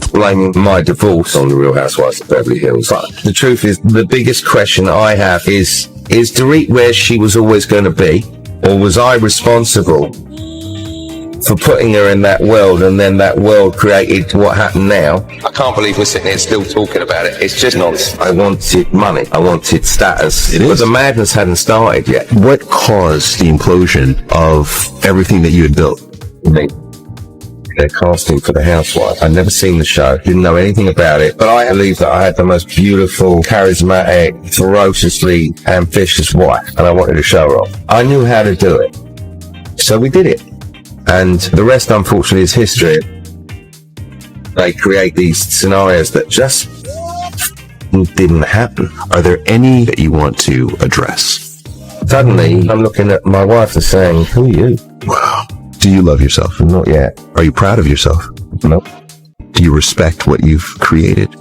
blaming my divorce on the Real Housewives of Beverly Hills. But the truth is, the biggest question I have is Dorit where she was always going to be? Or was I responsible for putting her in that world, and then that world created what happened now? I can't believe we're sitting here still talking about it. It's just nonsense. I wanted money. I wanted status. But the madness hadn't started yet. What caused the implosion of everything that you had built? They're casting for the Housewives. I'd never seen the show, didn't know anything about it, but I believe that I had the most beautiful, charismatic, ferociously ambitious wife, and I wanted to show her off. I knew how to do it, so we did it. And the rest, unfortunately, is history. They create these scenarios that just didn't happen. Are there any that you want to address? Suddenly, I'm looking at my wife and saying, who are you? Wow. Do you love yourself? Not yet. Are you proud of yourself? Nope. Do you respect what you've created?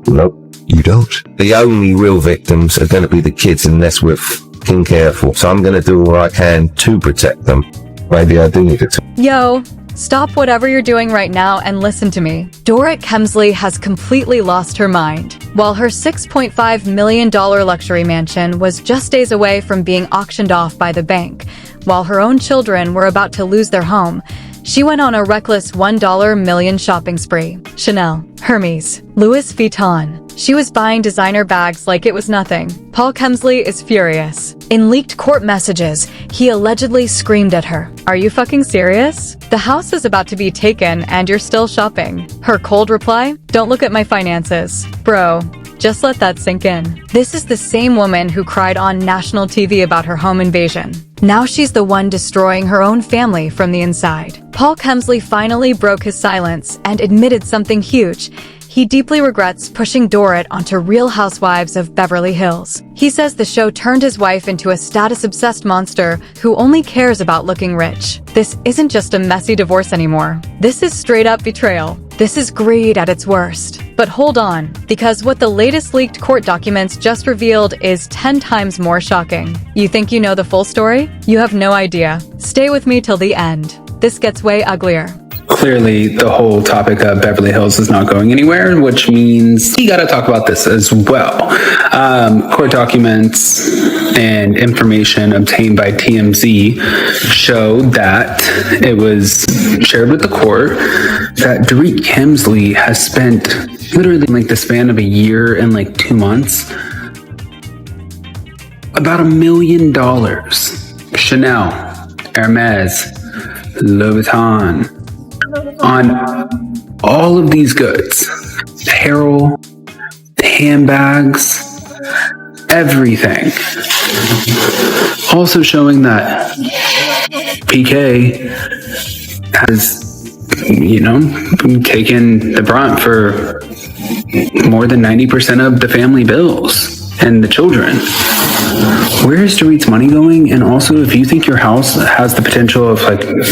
Nope. You don't? The only real victims are going to be the kids unless we're fucking careful. So I'm going to do what I can to protect them. Maybe I do need to. Yo, stop whatever you're doing right now and listen to me. Dorit Kemsley has completely lost her mind. While her $6.5 million luxury mansion was just days away from being auctioned off by the bank, while her own children were about to lose their home, she went on a reckless $1 million shopping spree. Chanel, Hermes, Louis Vuitton. She was buying designer bags like it was nothing. Paul Kemsley is furious. In leaked court messages, he allegedly screamed at her, "Are you fucking serious? The house is about to be taken and you're still shopping." Her cold reply, "Don't look at my finances." Bro, just let that sink in. This is the same woman who cried on national TV about her home invasion. Now she's the one destroying her own family from the inside. Paul Kemsley finally broke his silence and admitted something huge. He deeply regrets pushing Dorit onto Real Housewives of Beverly Hills. He says the show turned his wife into a status-obsessed monster who only cares about looking rich. This isn't just a messy divorce anymore. This is straight-up betrayal. This is greed at its worst. But hold on, because what the latest leaked court documents just revealed is 10 times more shocking. You think you know the full story? You have no idea. Stay with me till the end. This gets way uglier. Clearly, the whole topic of Beverly Hills is not going anywhere, which means we got to talk about this as well. Court documents and information obtained by TMZ show that it was shared with the court that Dorit Kemsley has spent literally like the span of a year and like 2 months about $1 million. Chanel, Hermes, Louis Vuitton, on all of these goods, apparel, handbags, everything. Also showing that PK has, taken the brunt for more than 90% of the family bills and the children. Where is Dorit's money going? And also, if you think your house has the potential of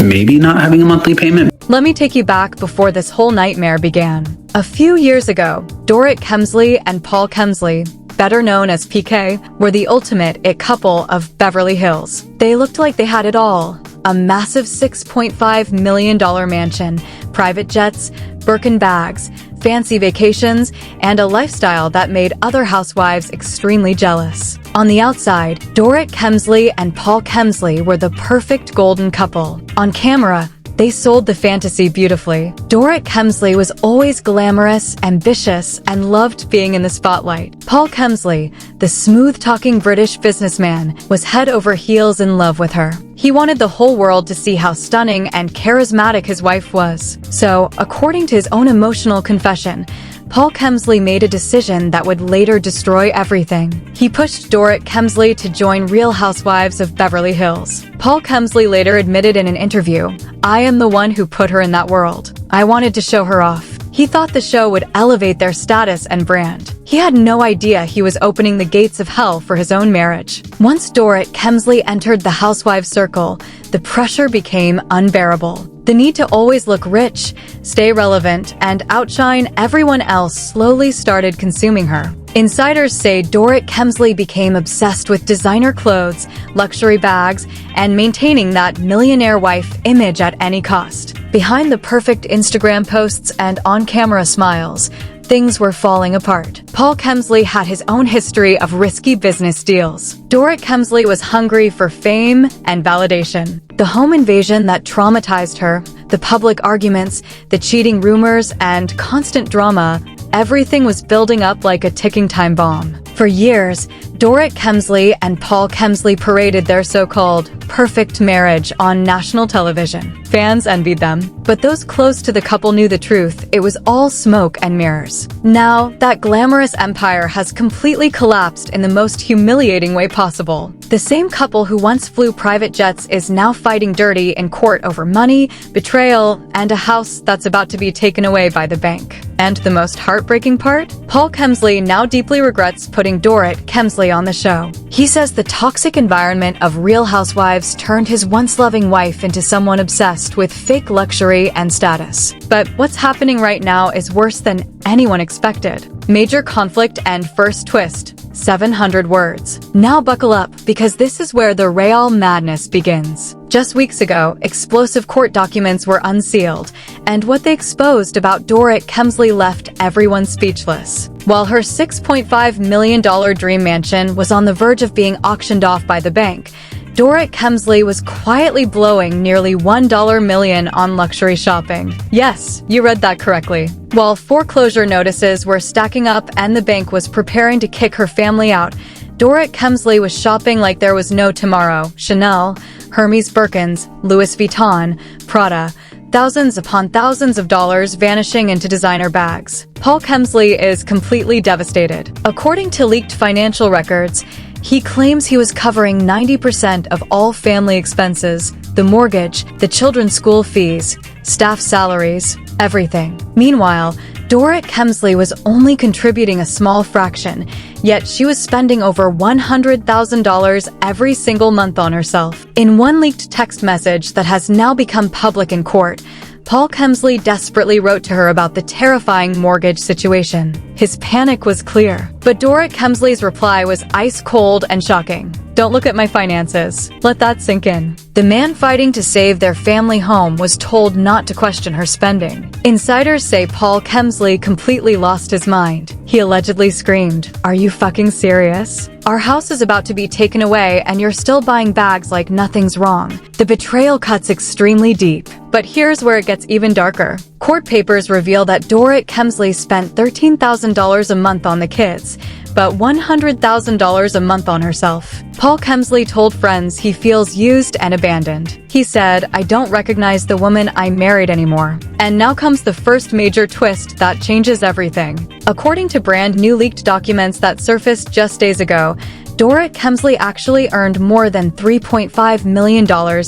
maybe not having a monthly payment. Let me take you back before this whole nightmare began. A few years ago, Dorit Kemsley and Paul Kemsley, better known as PK, were the ultimate it couple of Beverly Hills. They looked like they had it all. A massive $6.5 million mansion, private jets, Birkin bags, fancy vacations, and a lifestyle that made other housewives extremely jealous. On the outside, Dorit Kemsley and Paul Kemsley were the perfect golden couple. On camera, they sold the fantasy beautifully. Dorit Kemsley was always glamorous, ambitious, and loved being in the spotlight. Paul Kemsley, the smooth-talking British businessman, was head over heels in love with her. He wanted the whole world to see how stunning and charismatic his wife was. So, according to his own emotional confession, Paul Kemsley made a decision that would later destroy everything. He pushed Dorit Kemsley to join Real Housewives of Beverly Hills. Paul Kemsley later admitted in an interview, "I am the one who put her in that world. I wanted to show her off." He thought the show would elevate their status and brand. He had no idea he was opening the gates of hell for his own marriage. Once Dorit Kemsley entered the housewife circle, the pressure became unbearable. The need to always look rich, stay relevant, and outshine everyone else slowly started consuming her. Insiders say Dorit Kemsley became obsessed with designer clothes, luxury bags, and maintaining that millionaire wife image at any cost. Behind the perfect Instagram posts and on-camera smiles, things were falling apart. Paul Kemsley had his own history of risky business deals. Dorit Kemsley was hungry for fame and validation. The home invasion that traumatized her, the public arguments, the cheating rumors, and constant drama, everything was building up like a ticking time bomb. For years, Dorit Kemsley and Paul Kemsley paraded their so-called perfect marriage on national television. Fans envied them, but those close to the couple knew the truth. It was all smoke and mirrors. Now, that glamorous empire has completely collapsed in the most humiliating way possible. The same couple who once flew private jets is now fighting dirty in court over money, betrayal, and a house that's about to be taken away by the bank. And the most heartbreaking part? Paul Kemsley now deeply regrets putting Dorit Kemsley on the show. He says the toxic environment of Real Housewives turned his once loving wife into someone obsessed with fake luxury and status. But what's happening right now is worse than anyone expected. Major conflict and first twist. 700 words. Now buckle up, because this is where the real madness begins. Just weeks ago, explosive court documents were unsealed, and what they exposed about Dorit Kemsley left everyone speechless. While her $6.5 million dream mansion was on the verge of being auctioned off by the bank, Dorit Kemsley was quietly blowing nearly $1 million on luxury shopping. Yes, you read that correctly. While foreclosure notices were stacking up and the bank was preparing to kick her family out, Dorit Kemsley was shopping like there was no tomorrow. Chanel, Hermes Birkins, Louis Vuitton, Prada, thousands upon thousands of dollars vanishing into designer bags. Paul Kemsley is completely devastated. According to leaked financial records, he claims he was covering 90% of all family expenses, the mortgage, the children's school fees, staff salaries, everything. Meanwhile, Dorit Kemsley was only contributing a small fraction, yet she was spending over $100,000 every single month on herself. In one leaked text message that has now become public in court, Paul Kemsley desperately wrote to her about the terrifying mortgage situation. His panic was clear, but Dorit Kemsley's reply was ice cold and shocking. Don't look at my finances. Let that sink in. The man fighting to save their family home was told not to question her spending. Insiders say Paul Kemsley completely lost his mind. He allegedly screamed, "Are you fucking serious? Our house is about to be taken away and you're still buying bags like nothing's wrong." The betrayal cuts extremely deep. But here's where it gets even darker. Court papers reveal that Dorit Kemsley spent $13,000 a month on the kids, but $100,000 a month on herself. Paul Kemsley told friends he feels used and abandoned. He said, "I don't recognize the woman I married anymore." And now comes the first major twist that changes everything. According to brand new leaked documents that surfaced just days ago, Dorit Kemsley actually earned more than $3.5 million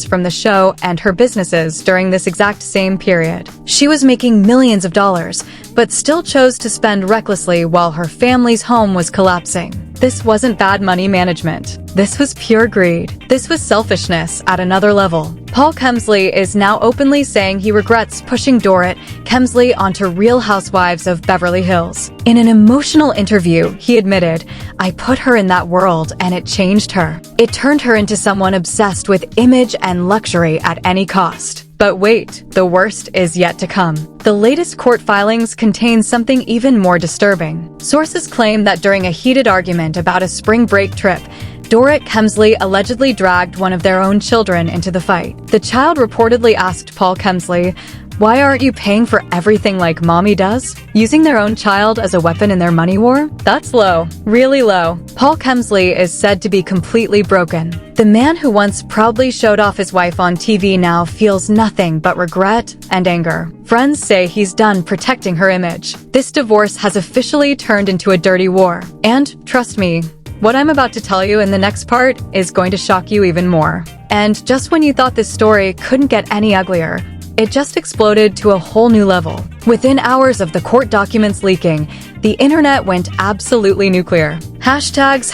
from the show and her businesses during this exact same period. She was making millions of dollars, but still chose to spend recklessly while her family's home was collapsing. This wasn't bad money management. This was pure greed. This was selfishness at another level. Paul Kemsley is now openly saying he regrets pushing Dorit Kemsley onto Real Housewives of Beverly Hills. In an emotional interview, he admitted, "I put her in that world and it changed her. It turned her into someone obsessed with image and luxury at any cost." But wait, the worst is yet to come. The latest court filings contain something even more disturbing. Sources claim that during a heated argument about a spring break trip, Dorit Kemsley allegedly dragged one of their own children into the fight. The child reportedly asked Paul Kemsley, "Why aren't you paying for everything like mommy does?" Using their own child as a weapon in their money war? That's low. Really low. Paul Kemsley is said to be completely broken. The man who once proudly showed off his wife on TV now feels nothing but regret and anger. Friends say he's done protecting her image. This divorce has officially turned into a dirty war. And, trust me, what I'm about to tell you in the next part is going to shock you even more. And just when you thought this story couldn't get any uglier, it just exploded to a whole new level. Within hours of the court documents leaking, the internet went absolutely nuclear. Hashtags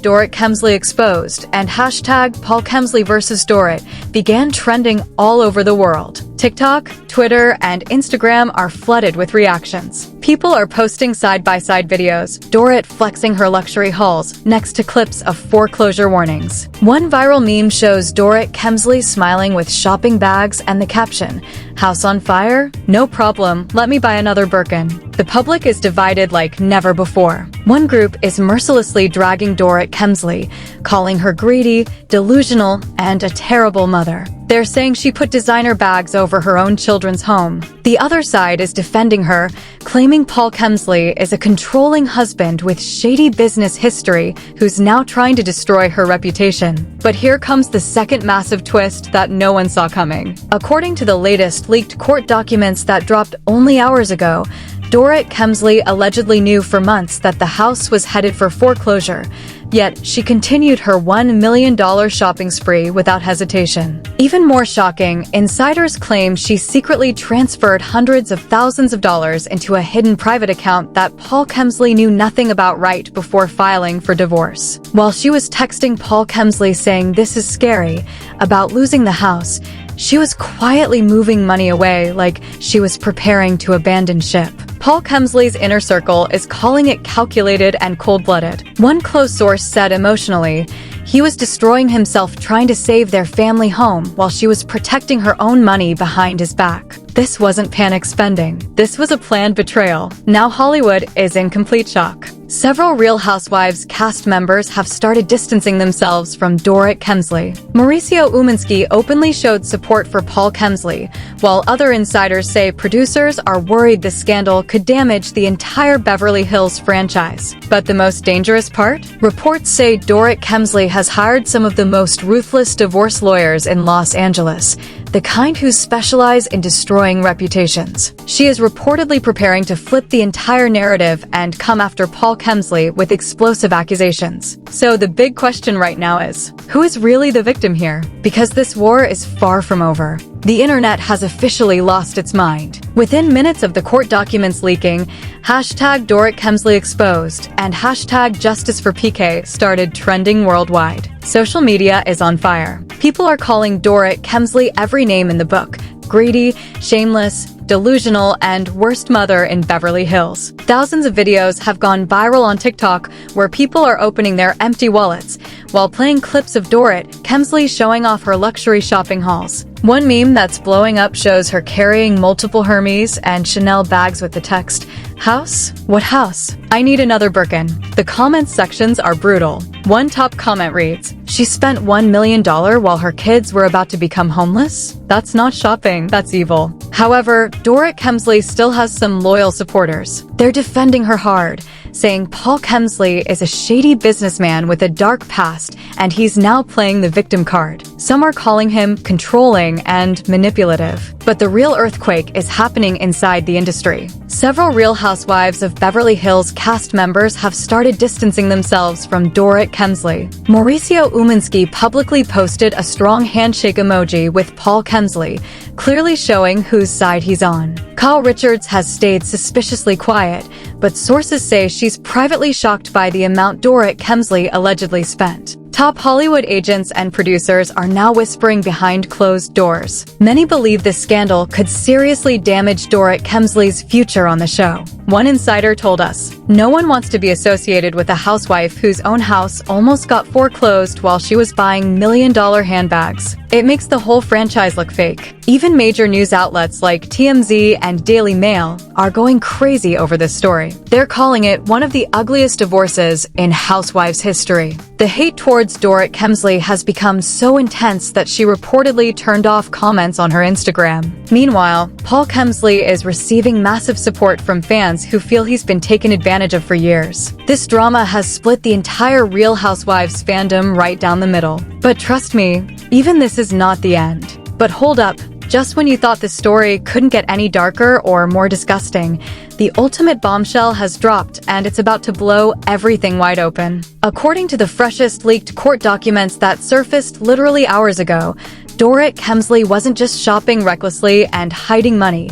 #Dorit Kemsley exposed and #Paul Kemsley versus Dorit began trending all over the world. TikTok, Twitter, and Instagram are flooded with reactions. People are posting side-by-side videos, Dorit flexing her luxury hauls next to clips of foreclosure warnings. One viral meme shows Dorit Kemsley smiling with shopping bags and the caption, "House on fire? No problem, let me buy another Birkin." The public is divided like never before. One group is mercilessly dragging Dorit Kemsley, calling her greedy, delusional, and a terrible mother. They're saying she put designer bags over her own children's home. The other side is defending her, claiming Paul Kemsley is a controlling husband with shady business history who's now trying to destroy her reputation. But here comes the second massive twist that no one saw coming. According to the latest leaked court documents that dropped only hours ago, Dorit Kemsley allegedly knew for months that the house was headed for foreclosure, yet she continued her $1 million shopping spree without hesitation. Even more shocking, insiders claim she secretly transferred hundreds of thousands of dollars into a hidden private account that Paul Kemsley knew nothing about right before filing for divorce. While she was texting Paul Kemsley saying this is scary, about losing the house, she was quietly moving money away like she was preparing to abandon ship. Paul Kemsley's inner circle is calling it calculated and cold-blooded. One close source said emotionally, he was destroying himself trying to save their family home while she was protecting her own money behind his back. This wasn't panic spending. This was a planned betrayal. Now Hollywood is in complete shock. Several Real Housewives cast members have started distancing themselves from Dorit Kemsley. Mauricio Umansky openly showed support for Paul Kemsley, while other insiders say producers are worried the scandal could damage the entire Beverly Hills franchise. But the most dangerous part? Reports say Dorit Kemsley has hired some of the most ruthless divorce lawyers in Los Angeles, the kind who specialize in destroying reputations. She is reportedly preparing to flip the entire narrative and come after Paul Kemsley with explosive accusations. So the big question right now is, who is really the victim here? Because this war is far from over. The internet has officially lost its mind. Within minutes of the court documents leaking, hashtag Dorit Kemsley exposed and hashtag Justice for PK started trending worldwide. Social media is on fire. People are calling Dorit Kemsley every name in the book: greedy, shameless, delusional, and worst mother in Beverly Hills. Thousands of videos have gone viral on TikTok where people are opening their empty wallets while playing clips of Dorit Kemsley showing off her luxury shopping hauls. One meme that's blowing up shows her carrying multiple Hermes and Chanel bags with the text, "House? What house? I need another Birkin." The comments sections are brutal. One top comment reads, "She spent $1 million while her kids were about to become homeless? That's not shopping, that's evil." However, Dorit Kemsley still has some loyal supporters. They're defending her hard, saying Paul Kemsley is a shady businessman with a dark past and he's now playing the victim card. Some are calling him controlling and manipulative. But the real earthquake is happening inside the industry. Several Real Housewives of Beverly Hills cast members have started distancing themselves from Dorit Kemsley. Mauricio Umansky publicly posted a strong handshake emoji with Paul Kemsley, clearly showing whose side he's on. Kyle Richards has stayed suspiciously quiet, but sources say she's privately shocked by the amount Dorit Kemsley allegedly spent. Top Hollywood agents and producers are now whispering behind closed doors. Many believe this scandal could seriously damage Dorit Kemsley's future on the show. One insider told us, "No one wants to be associated with a housewife whose own house almost got foreclosed while she was buying million-dollar handbags. It makes the whole franchise look fake." Even major news outlets like TMZ and Daily Mail are going crazy over this story. They're calling it one of the ugliest divorces in Housewives history. The hate towards Dorit Kemsley has become so intense that she reportedly turned off comments on her Instagram. Meanwhile, Paul Kemsley is receiving massive support from fans who feel he's been taken advantage of for years. This drama has split the entire Real Housewives fandom right down the middle. But trust me, even this is not the end. But hold up. Just when you thought the story couldn't get any darker or more disgusting, the ultimate bombshell has dropped and it's about to blow everything wide open. According to the freshest leaked court documents that surfaced literally hours ago, Dorit Kemsley wasn't just shopping recklessly and hiding money.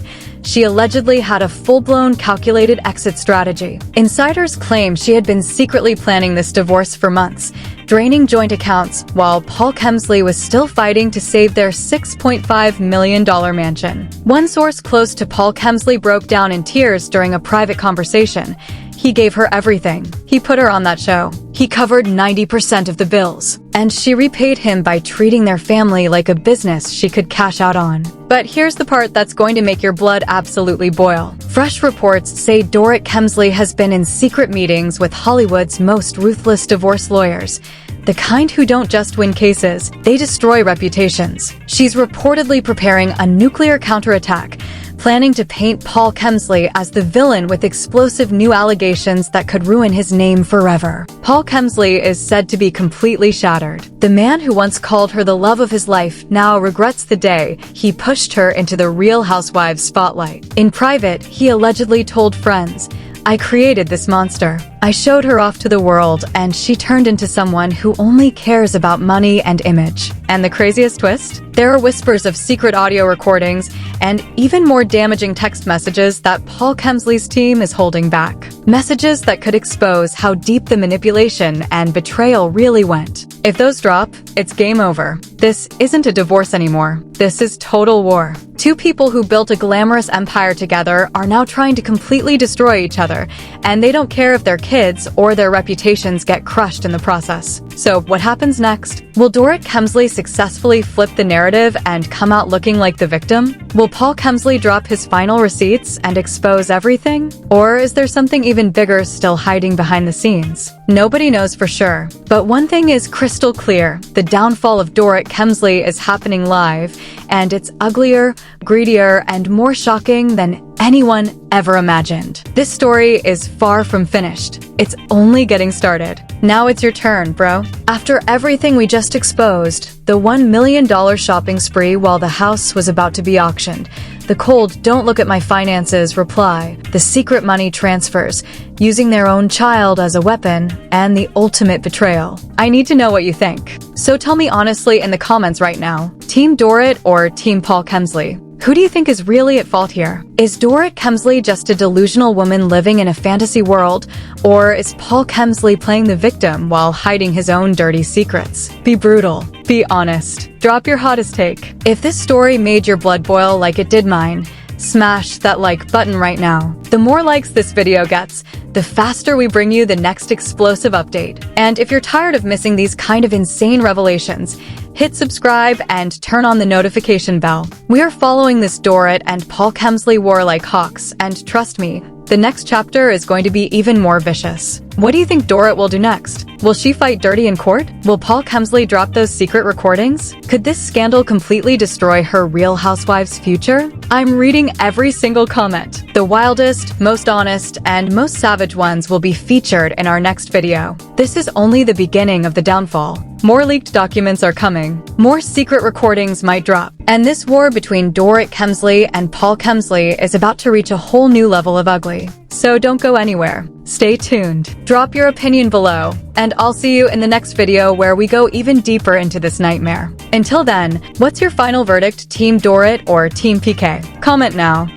She allegedly had a full-blown calculated exit strategy. Insiders claim she had been secretly planning this divorce for months, draining joint accounts while Paul Kemsley was still fighting to save their $6.5 million mansion. One source close to Paul Kemsley broke down in tears during a private conversation. He gave her everything. He put her on that show. He covered 90% of the bills. And she repaid him by treating their family like a business she could cash out on. But here's the part that's going to make your blood absolutely boil. Fresh reports say Dorit Kemsley has been in secret meetings with Hollywood's most ruthless divorce lawyers. The kind who don't just win cases, they destroy reputations. She's reportedly preparing a nuclear counterattack, planning to paint Paul Kemsley as the villain with explosive new allegations that could ruin his name forever. Paul Kemsley is said to be completely shattered. The man who once called her the love of his life now regrets the day he pushed her into the Real Housewives spotlight. In private, he allegedly told friends, "I created this monster. I showed her off to the world, and she turned into someone who only cares about money and image." And the craziest twist? There are whispers of secret audio recordings and even more damaging text messages that Paul Kemsley's team is holding back. Messages that could expose how deep the manipulation and betrayal really went. If those drop, it's game over. This isn't a divorce anymore. This is total war. Two people who built a glamorous empire together are now trying to completely destroy each other, and they don't care if their kids or their reputations get crushed in the process. So what happens next? Will Dorit Kemsley successfully flip the narrative and come out looking like the victim? Will Paul Kemsley drop his final receipts and expose everything? Or is there something even bigger still hiding behind the scenes? Nobody knows for sure. But one thing is crystal clear. The downfall of Dorit Kemsley is happening live, and it's uglier, greedier, and more shocking than anyone ever imagined. This story is far from finished. It's only getting started. Now it's your turn, bro. After everything we just exposed, the $1 million shopping spree while the house was about to be auctioned, the cold "don't look at my finances" reply, the secret money transfers, using their own child as a weapon, and the ultimate betrayal. I need to know what you think. So tell me honestly in the comments right now. Team Dorit or Team Paul Kemsley? Who do you think is really at fault here? Is Dorit Kemsley just a delusional woman living in a fantasy world? Or is Paul Kemsley playing the victim while hiding his own dirty secrets? Be brutal. Be honest. Drop your hottest take. If this story made your blood boil like it did mine, smash that like button right now. The more likes this video gets, the faster we bring you the next explosive update. And if you're tired of missing these kind of insane revelations, hit subscribe and turn on the notification bell. We are following this Dorit and Paul Kemsley war like hawks, and trust me, the next chapter is going to be even more vicious. What do you think Dorit will do next? Will she fight dirty in court? Will Paul Kemsley drop those secret recordings? Could this scandal completely destroy her Real Housewives future? I'm reading every single comment. The wildest, most honest, and most savage ones will be featured in our next video. This is only the beginning of the downfall. More leaked documents are coming. More secret recordings might drop. And this war between Dorit Kemsley and Paul Kemsley is about to reach a whole new level of ugly. So don't go anywhere. Stay tuned. Drop your opinion below, and I'll see you in the next video where we go even deeper into this nightmare. Until then, what's your final verdict, Team Dorit or Team PK? Comment now.